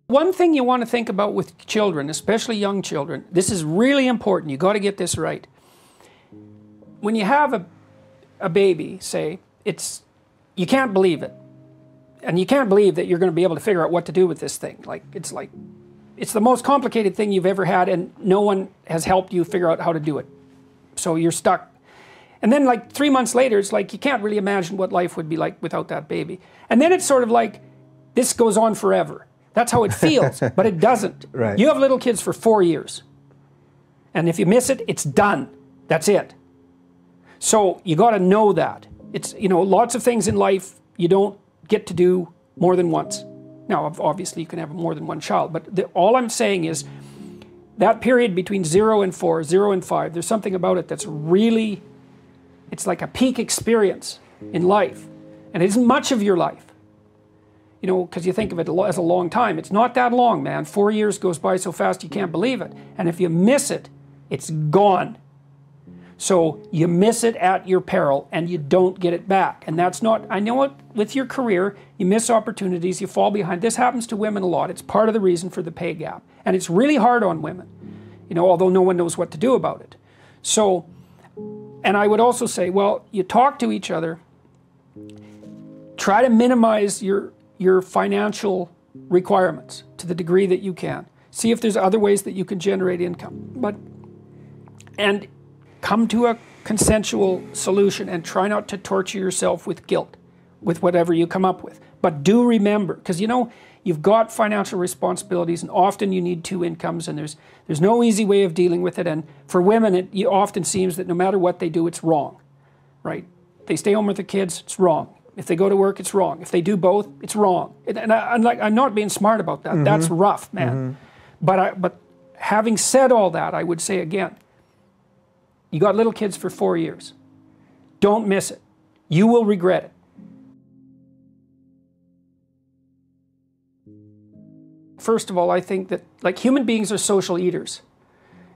One thing you want to think about with children, especially young children, this is really important. You got to get this right. When you have a baby, say, you can't believe it. And you can't believe that you're going to be able to figure out what to do with this thing. It's the most complicated thing you've ever had, and no one has helped you figure out how to do it. So you're stuck. And then like 3 months later, it's like you can't really imagine what life would be like without that baby. And then it's sort of like this goes on forever. That's how it feels, but it doesn't. Right. You have little kids for 4 years. And if you miss it, it's done. That's it. So you got to know that. It's, you know, lots of things in life you don't get to do more than once. Now, obviously you can have more than one child, but all I'm saying is that period between 0 and 4, 0 and 5, there's something about it that's really, it's like a peak experience in life. And it isn't much of your life. You know, because you think of it as a long time. It's not that long, man. 4 years goes by so fast you can't believe it. And if you miss it, it's gone. So you miss it at your peril and you don't get it back. And that's not, I know it, with your career, you miss opportunities, you fall behind. This happens to women a lot. It's part of the reason for the pay gap. And it's really hard on women, you know, although no one knows what to do about it. So, and I would also say, well, you talk to each other, try to minimize your financial requirements to the degree that you can. See if there's other ways that you can generate income. And come to a consensual solution and try not to torture yourself with guilt, with whatever you come up with. But do remember, because you know, you've got financial responsibilities and often you need 2 incomes and there's no easy way of dealing with it. And for women, it often seems that no matter what they do, it's wrong, right? They stay home with the kids, it's wrong. If they go to work, it's wrong. If they do both, it's wrong. And I'm not being smart about that. Mm-hmm. That's rough, man. Mm-hmm. But having said all that, I would say again, you got little kids for 4 years. Don't miss it. You will regret it. First of all, I think that like human beings are social eaters.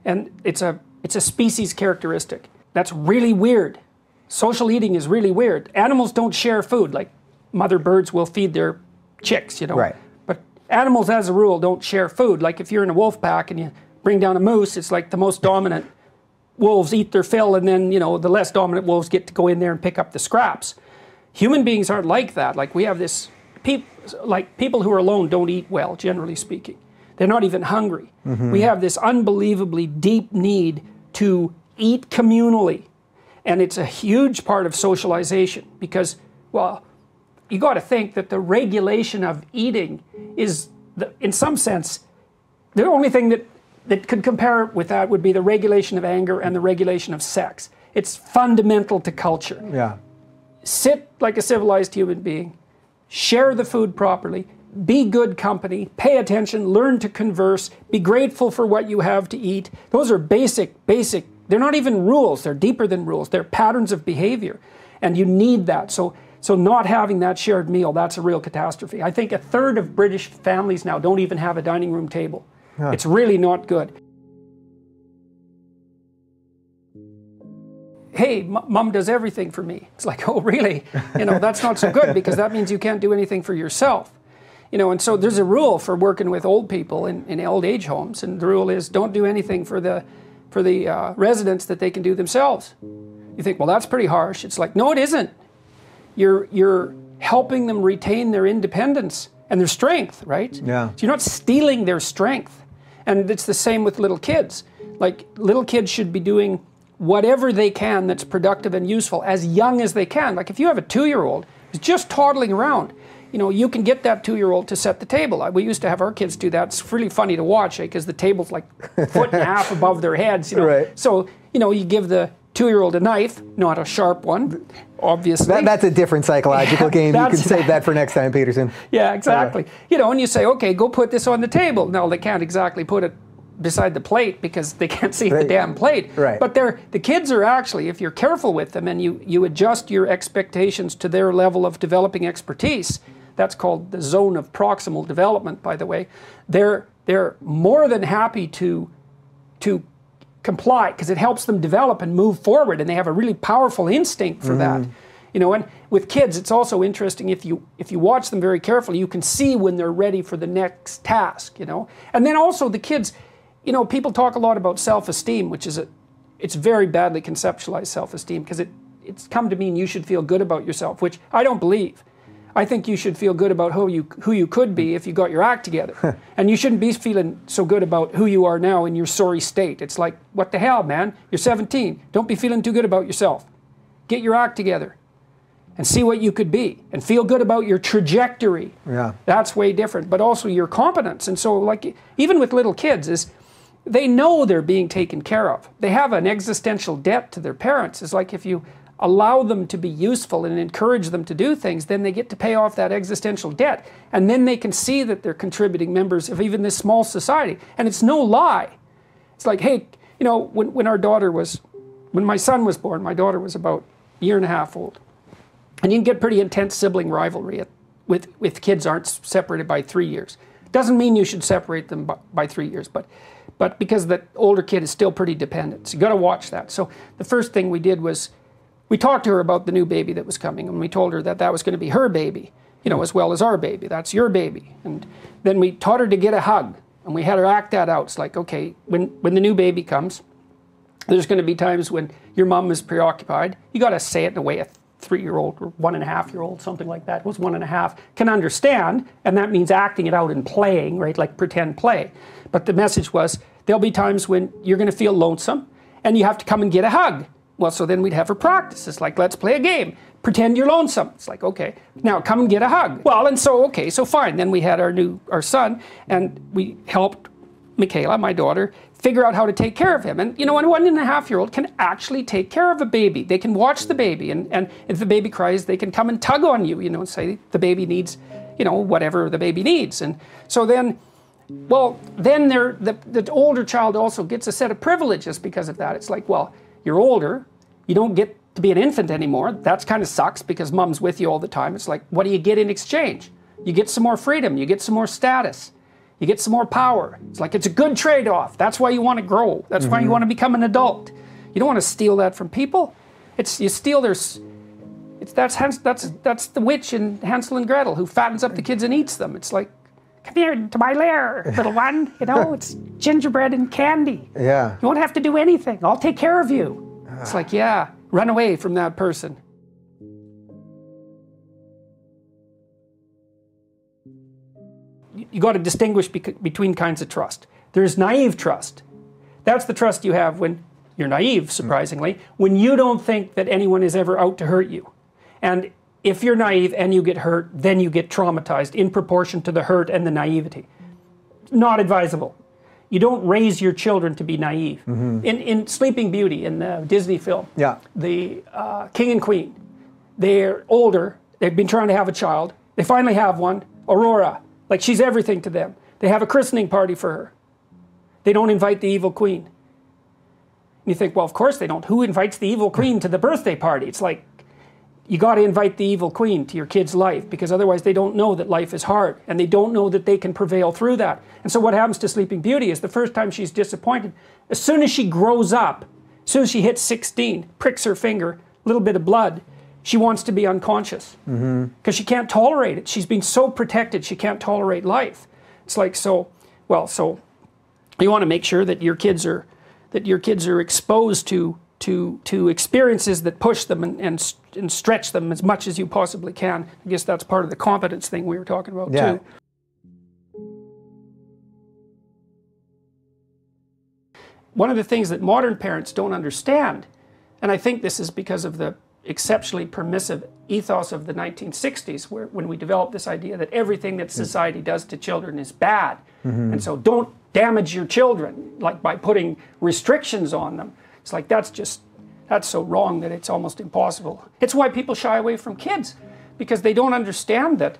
And it's a species characteristic. That's really weird. Social eating is really weird. Animals don't share food. Like mother birds will feed their chicks, you know. Right. But animals as a rule don't share food. Like if you're in a wolf pack and you bring down a moose, it's like the most dominant wolves eat their fill and then, you know, the less dominant wolves get to go in there and pick up the scraps. Human beings aren't like that. Like we have this, people who are alone don't eat well, generally speaking. They're not even hungry. Mm-hmm. We have this unbelievably deep need to eat communally. And it's a huge part of socialization because, well, you got to think that the regulation of eating is, in some sense, the only thing that could compare with that would be the regulation of anger and the regulation of sex. It's fundamental to culture. Yeah. Sit like a civilized human being, share the food properly, be good company, pay attention, learn to converse, be grateful for what you have to eat. Those are basic, they're not even rules, they're deeper than rules, they're patterns of behavior. And you need that. So not having that shared meal, that's a real catastrophe. I think 1/3 of British families now don't even have a dining room table. Huh. It's really not good. Hey, mom does everything for me. It's like, oh, really? You know, that's not so good because that means you can't do anything for yourself. You know, and so there's a rule for working with old people in old age homes, and the rule is don't do anything for the residents that they can do themselves. You think, well, that's pretty harsh. It's like, no, it isn't. You're helping them retain their independence and their strength, right? Yeah. So you're not stealing their strength. And it's the same with little kids. Like, little kids should be doing whatever they can that's productive and useful as young as they can. Like, if you have a 2-year-old who's just toddling around, you know, you can get that 2-year-old to set the table. We used to have our kids do that. It's really funny to watch because the table's like a foot and a half above their heads, you know. Right. So, you know, you give the 2-year-old a knife, not a sharp one, obviously. That's a different psychological game. You can save that for next time, Peterson. Yeah, exactly. You know, and you say, okay, go put this on the table. No, they can't exactly put it beside the plate because they can't see the damn plate. Right. But the kids are actually, if you're careful with them and you adjust your expectations to their level of developing expertise, that's called the zone of proximal development, by the way, they're more than happy to comply because it helps them develop and move forward, and they have a really powerful instinct for that. You know, and with kids, it's also interesting if you watch them very carefully, you can see when they're ready for the next task, you know. And then also the kids, you know, people talk a lot about self-esteem, which is it's very badly conceptualized self-esteem, because it's come to mean you should feel good about yourself, which I don't believe. I think you should feel good about who you could be if you got your act together. And you shouldn't be feeling so good about who you are now in your sorry state. It's like, what the hell, man? You're 17. Don't be feeling too good about yourself. Get your act together and see what you could be and feel good about your trajectory. Yeah. That's way different, but also your competence. And so, like, even with little kids, is they know they're being taken care of. They have an existential debt to their parents. It's like if you allow them to be useful and encourage them to do things, then they get to pay off that existential debt. And then they can see that they're contributing members of even this small society. And it's no lie. It's like, hey, you know, when my son was born, my daughter was about a year and a half old. And you can get pretty intense sibling rivalry with kids aren't separated by 3 years. Doesn't mean you should separate them by 3 years, but because the older kid is still pretty dependent. So you got to watch that. So the first thing we did was we talked to her about the new baby that was coming, and we told her that that was going to be her baby, you know, as well as our baby. That's your baby. And then we taught her to get a hug, and we had her act that out. It's like, okay, when the new baby comes, there's going to be times when your mom is preoccupied. You got to say it in a way a 3-year-old or 1.5-year-old, something like that, was 1.5, can understand, and that means acting it out and playing, right, like pretend play. But the message was, there'll be times when you're going to feel lonesome, and you have to come and get a hug. Well, so then we'd have her practice. It's like, let's play a game. Pretend you're lonesome. It's like, okay, now come and get a hug. Well, and so, okay, so fine. Then we had our son, and we helped Michaela, my daughter, figure out how to take care of him. And, you know, a 1.5-year-old can actually take care of a baby. They can watch the baby, and if the baby cries, they can come and tug on you, you know, and say the baby needs, you know, whatever the baby needs. And so then, well, then the older child also gets a set of privileges because of that. It's like, well, you're older, you don't get to be an infant anymore. That kind of sucks because mom's with you all the time. It's like, what do you get in exchange? You get some more freedom, you get some more status, you get some more power. It's like, it's a good trade-off. That's why you want to grow. That's why you want to become an adult. You don't want to steal that from people. You steal that's the witch in Hansel and Gretel who fattens up the kids and eats them. It's like, come here to my lair, little one. You know, it's gingerbread and candy. Yeah. You won't have to do anything. I'll take care of you. It's like, yeah, run away from that person. You got to distinguish between kinds of trust. There's naive trust. That's the trust you have when you're naive, surprisingly, when you don't think that anyone is ever out to hurt you. And if you're naive and you get hurt, then you get traumatized in proportion to the hurt and the naivety. Not advisable. You don't raise your children to be naive. In Sleeping Beauty, in the Disney film, the king and queen, they're older, they've been trying to have a child, they finally have one, Aurora, like she's everything to them. They have a christening party for her. They don't invite the evil queen. And you think, well, of course they don't. Who invites the evil queen to the birthday party? It's like, you got to invite the evil queen to your kid's life, because otherwise they don't know that life is hard, and they don't know that they can prevail through that. And so what happens to Sleeping Beauty is the first time she's disappointed, as soon as she grows up, as soon as she hits 16, pricks her finger, a little bit of blood, she wants to be unconscious because she can't tolerate it. She's been so protected, she can't tolerate life. It's like, so you want to make sure that your kids are exposed to experiences that push them and stretch them as much as you possibly can. I guess that's part of the competence thing we were talking about too. One of the things that modern parents don't understand, and I think this is because of the exceptionally permissive ethos of the 1960s, when we developed this idea that everything that society does to children is bad. And so don't damage your children, like by putting restrictions on them. It's like, that's so wrong that it's almost impossible. It's why people shy away from kids, because they don't understand that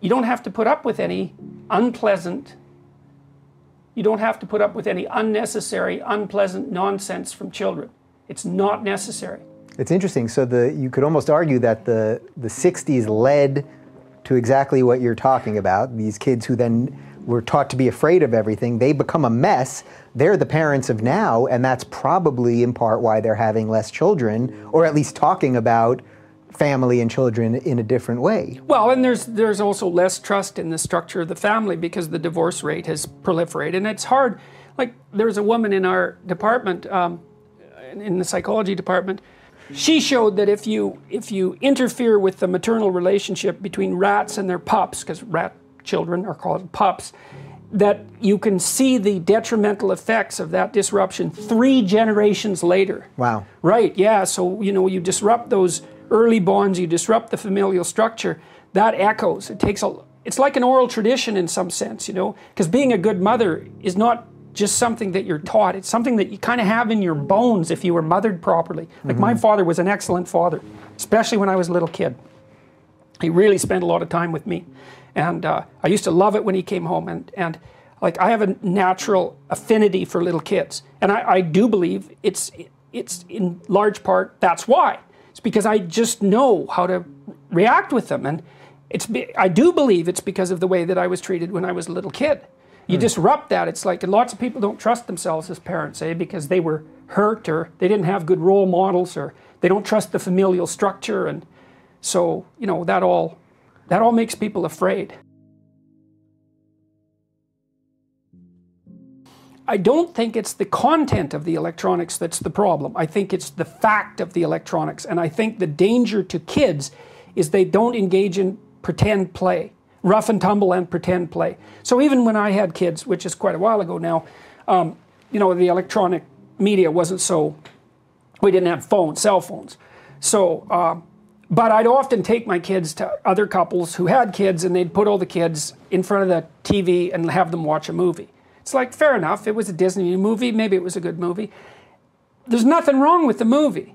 you don't have to put up with any unnecessary, unpleasant nonsense from children. It's not necessary. It's interesting. So you could almost argue that the 60s led to exactly what you're talking about. These kids who then were taught to be afraid of everything, they become a mess. They're the parents of now, and that's probably in part why they're having less children, or at least talking about family and children in a different way. Well, and there's also less trust in the structure of the family because the divorce rate has proliferated, and it's hard. Like, there's a woman in our department, in the psychology department. She showed that if you interfere with the maternal relationship between rats and their pups, because rat children are called pups, that you can see the detrimental effects of that disruption 3 generations later. Wow. Right, yeah, so you disrupt those early bonds, you disrupt the familial structure, that echoes. It's like an oral tradition in some sense, because being a good mother is not just something that you're taught, it's something that you kind of have in your bones if you were mothered properly. Like, my father was an excellent father, especially when I was a little kid. He really spent a lot of time with me. And I used to love it when he came home. And like, I have a natural affinity for little kids. And I do believe it's in large part, that's why. It's because I just know how to react with them. And I do believe it's because of the way that I was treated when I was a little kid. You disrupt that. It's like, and lots of people don't trust themselves as parents, because they were hurt, or they didn't have good role models, or they don't trust the familial structure. And so, that all makes people afraid. I don't think it's the content of the electronics that's the problem. I think it's the fact of the electronics. And I think the danger to kids is they don't engage in pretend play, rough and tumble and pretend play. So even when I had kids, which is quite a while ago now, the electronic media wasn't so, we didn't have cell phones. So, but I'd often take my kids to other couples who had kids, and they'd put all the kids in front of the TV and have them watch a movie. It's like, fair enough, it was a Disney movie, maybe it was a good movie. There's nothing wrong with the movie.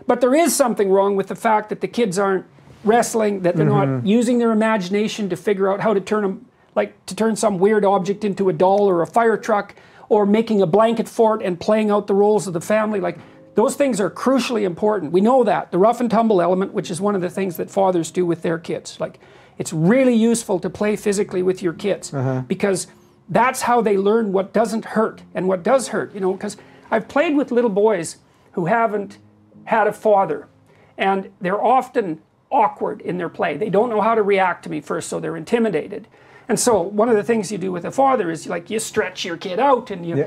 But there is something wrong with the fact that the kids aren't wrestling, that they're not using their imagination to figure out how to turn some weird object into a doll or a fire truck, or making a blanket fort and playing out the roles of the family. Like, those things are crucially important. We know that. The rough and tumble element, which is one of the things that fathers do with their kids. Like, it's really useful to play physically with your kids, because that's how they learn what doesn't hurt and what does hurt, because I've played with little boys who haven't had a father, and they're often awkward in their play. They don't know how to react to me first, so they're intimidated. And so one of the things you do with a father is, like, you stretch your kid out, and you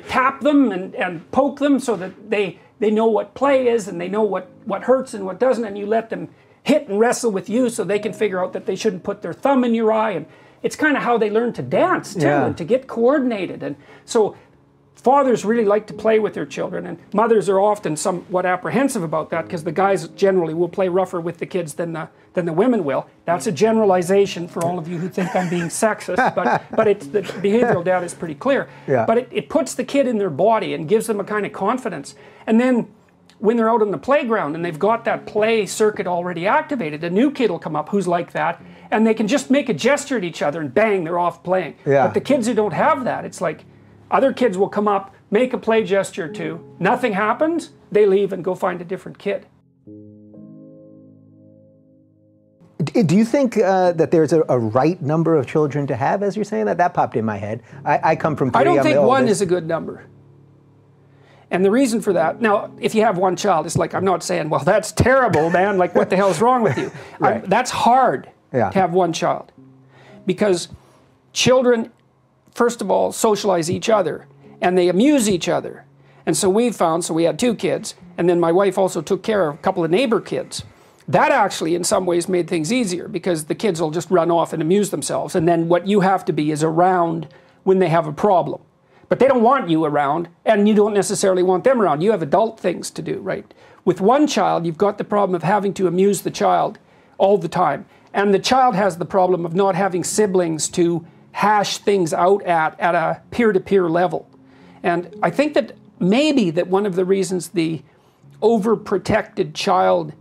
tap them and poke them so that they know what play is, and they know what hurts and what doesn't, and you let them hit and wrestle with you so they can figure out that they shouldn't put their thumb in your eye. And it's kind of how they learn to dance too, and to get coordinated. And so fathers really like to play with their children, and mothers are often somewhat apprehensive about that, because the guys generally will play rougher with the kids than the women will. That's a generalization for all of you who think I'm being sexist, but the behavioral data is pretty clear. But it puts the kid in their body and gives them a kind of confidence. And then when they're out on the playground and they've got that play circuit already activated, a new kid will come up who's like that, and they can just make a gesture at each other and bang, they're off playing. But the kids who don't have that, it's like, other kids will come up, make a play gesture or two, nothing happens, they leave and go find a different kid. Do you think that there's a right number of children to have, as you're saying that? That popped in my head. I come from 3. I don't think one is a good number. And the reason for that, now, if you have one child, it's like, I'm not saying, well, that's terrible, man, like, what the hell's wrong with you? That's hard to have one child. Because children, first of all, socialize each other, and they amuse each other. And so we had 2 kids, and then my wife also took care of a couple of neighbor kids. That actually, in some ways, made things easier, because the kids will just run off and amuse themselves, and then what you have to be is around when they have a problem. But they don't want you around, and you don't necessarily want them around. You have adult things to do, right? With one child, you've got the problem of having to amuse the child all the time. And the child has the problem of not having siblings to hash things out at a peer-to-peer level. And I think that maybe that one of the reasons the overprotected child,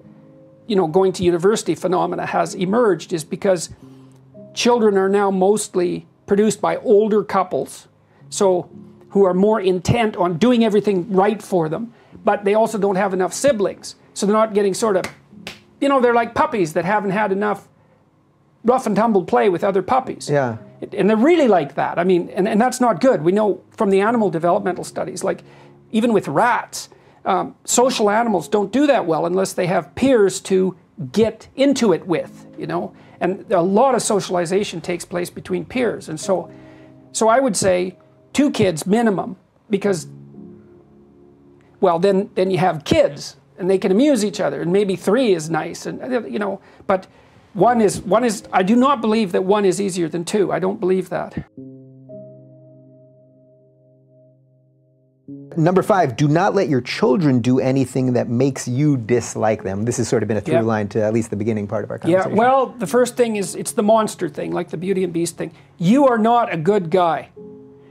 going to university phenomena has emerged is because children are now mostly produced by older couples, so who are more intent on doing everything right for them, but they also don't have enough siblings. So they're not getting sort of, they're like puppies that haven't had enough rough and tumble play with other puppies. Yeah. And they're really like that. I mean, and that's not good. We know from the animal developmental studies, like even with rats, social animals don't do that well unless they have peers to get into it with, you know. And a lot of socialization takes place between peers. And so I would say 2 kids minimum, because, well, then you have kids and they can amuse each other, and maybe 3 is nice, and you know, but one is, I do not believe that 1 is easier than 2. I don't believe that. Number 5, do not let your children do anything that makes you dislike them. This has sort of been a through line to at least the beginning part of our conversation. Yeah, well, the first thing is, it's the monster thing, like the Beauty and Beast thing. You are not a good guy,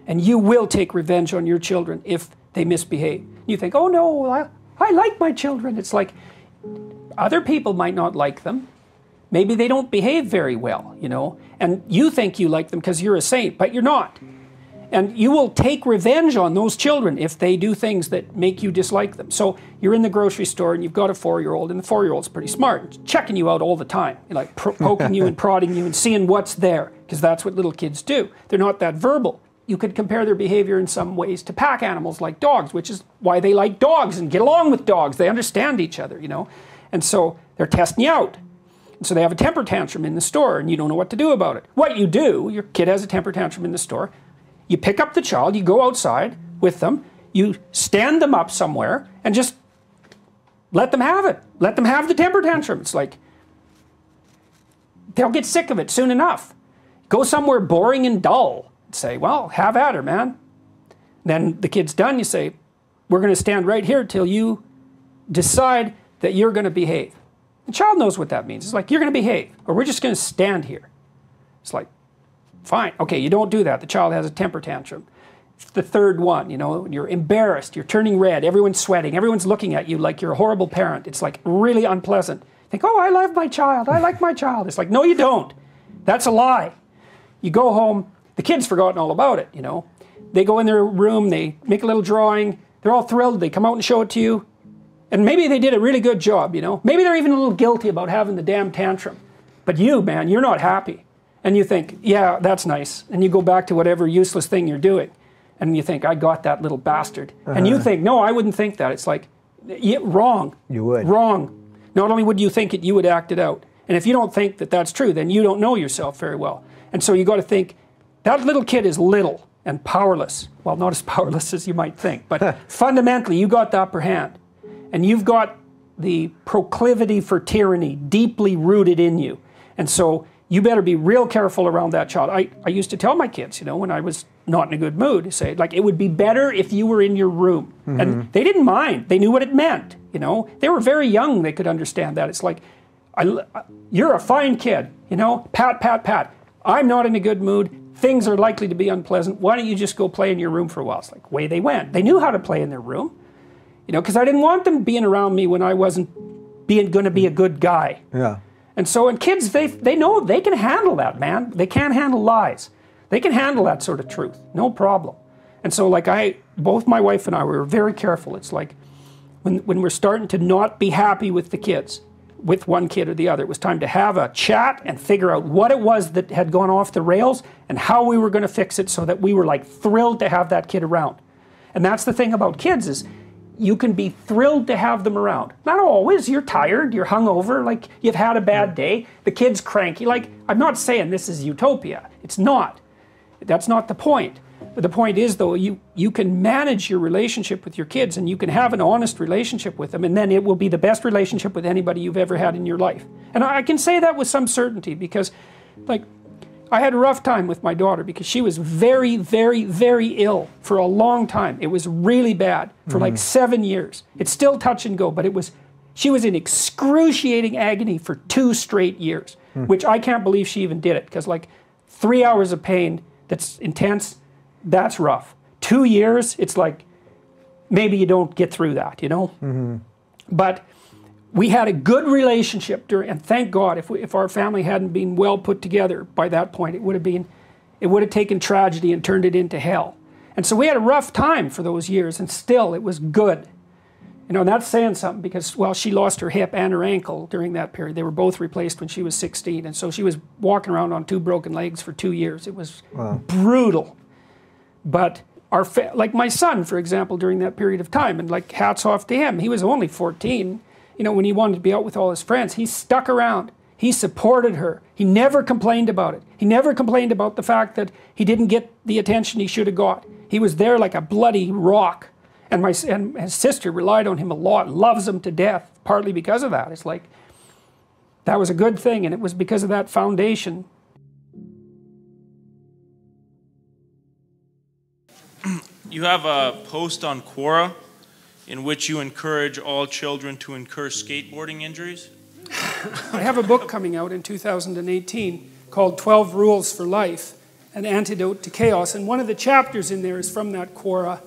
and you will take revenge on your children if they misbehave. You think, oh no, I like my children. It's like, other people might not like them. Maybe they don't behave very well, you know, and you think you like them because you're a saint, but you're not. And you will take revenge on those children if they do things that make you dislike them. So you're in the grocery store and you've got a 4-year-old, and the 4-year-old's pretty smart, checking you out all the time, like poking you and prodding you and seeing what's there, because that's what little kids do. They're not that verbal. You could compare their behavior in some ways to pack animals like dogs, which is why they like dogs and get along with dogs. They understand each other, you know. And so they're testing you out. And so they have a temper tantrum in the store and you don't know what to do about it. What you do, your kid has a temper tantrum in the store, you pick up the child, you go outside with them, you stand them up somewhere and just let them have it. Let them have the temper tantrum. It's like, they'll get sick of it soon enough. Go somewhere boring and dull. Say, well, have at her, man. Then the kid's done, you say, we're going to stand right here till you decide that you're going to behave. The child knows what that means. It's like, you're going to behave, or we're just going to stand here. It's like, fine. Okay, you don't do that. The child has a temper tantrum. The 3rd one, you know, you're embarrassed, you're turning red, everyone's sweating, everyone's looking at you like you're a horrible parent. It's like really unpleasant. You think, oh, I love my child, I like my child. It's like, no, you don't. That's a lie. You go home, the kid's forgotten all about it, you know. They go in their room, they make a little drawing, they're all thrilled, they come out and show it to you, and maybe they did a really good job, you know. Maybe they're even a little guilty about having the damn tantrum. But you, man, you're not happy. And you think, yeah, that's nice. And you go back to whatever useless thing you're doing. And you think, I got that little bastard. And you think, no, I wouldn't think that. It's like, yeah, wrong. You would. Wrong. Not only would you think it, you would act it out. And if you don't think that that's true, then you don't know yourself very well. And so you got to think, that little kid is little and powerless. Well, not as powerless as you might think. But fundamentally, you got the upper hand. And you've got the proclivity for tyranny deeply rooted in you. And so you better be real careful around that child. I used to tell my kids, you know, when I was not in a good mood, say, like, it would be better if you were in your room. And they didn't mind. They knew what it meant, you know. They were very young. They could understand that. It's like, you're a fine kid, you know, pat, pat, pat. I'm not in a good mood. Things are likely to be unpleasant. Why don't you just go play in your room for a while? It's like, away they went. They knew how to play in their room, you know, because I didn't want them being around me when I wasn't going to be a good guy. Yeah. And so, and kids, they know they can handle that, man. They can't handle lies. They can handle that sort of truth, no problem. And so, like, both my wife and I were very careful. It's like, when we're starting to not be happy with the kids, with one kid or the other, it was time to have a chat and figure out what it was that had gone off the rails and how we were going to fix it so that we were, like, thrilled to have that kid around. And that's the thing about kids is, you can be thrilled to have them around. Not always. You're tired, you're hungover, like you've had a bad day, the kid's cranky. Like, I'm not saying this is utopia. It's not. That's not the point. But the point is, though, you can manage your relationship with your kids and you can have an honest relationship with them, and then it will be the best relationship with anybody you've ever had in your life. And I can say that with some certainty because, like, I had a rough time with my daughter because she was very, very, very ill for a long time. It was really bad for like 7 years. It's still touch and go, but she was in excruciating agony for 2 straight years, which I can't believe she even did it because, like, 3 hours of pain that's intense, that's rough. 2 years, it's like, maybe you don't get through that, you know? But we had a good relationship and thank God, if our family hadn't been well put together by that point, it would have taken tragedy and turned it into hell. And so we had a rough time for those years, and still it was good. You know, and that's saying something because, well, she lost her hip and her ankle during that period. They were both replaced when she was 16, and so she was walking around on 2 broken legs for 2 years. It was brutal. But like my son, for example, during that period of time, and like hats off to him. He was only 14, you know, when he wanted to be out with all his friends. He stuck around. He supported her. He never complained about it. He never complained about the fact that he didn't get the attention he should have got. He was there like a bloody rock. And his sister relied on him a lot, loves him to death, partly because of that. It's like, that was a good thing, and it was because of that foundation. You have a post on Quora in which you encourage all children to incur skateboarding injuries. I have a book coming out in 2018 called 12 Rules for Life, An Antidote to Chaos. And one of the chapters in there is from that Quora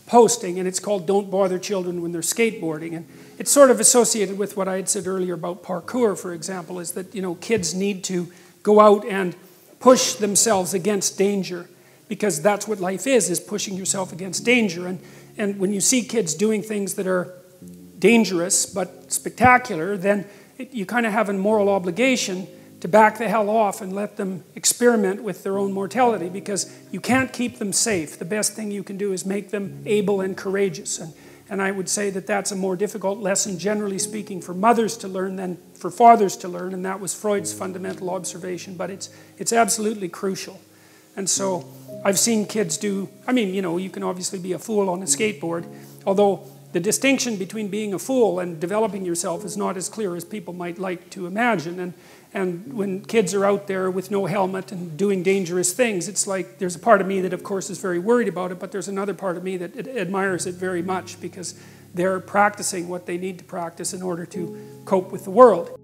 posting, and it's called Don't Bother Children When They're Skateboarding. And it's sort of associated with what I had said earlier about parkour, for example, is that, you know, kids need to go out and push themselves against danger, because that's what life is pushing yourself against danger. And when you see kids doing things that are dangerous but spectacular, then you kind of have a moral obligation to back the hell off and let them experiment with their own mortality, because you can't keep them safe. The best thing you can do is make them able and courageous. And I would say that that's a more difficult lesson, generally speaking, for mothers to learn than for fathers to learn, and that was Freud's fundamental observation, but it's absolutely crucial. And so I've seen kids do, I mean, you know, you can obviously be a fool on a skateboard, although the distinction between being a fool and developing yourself is not as clear as people might like to imagine. And when kids are out there with no helmet and doing dangerous things, it's like there's a part of me that, of course, is very worried about it, but there's another part of me that admires it very much, because they're practicing what they need to practice in order to cope with the world.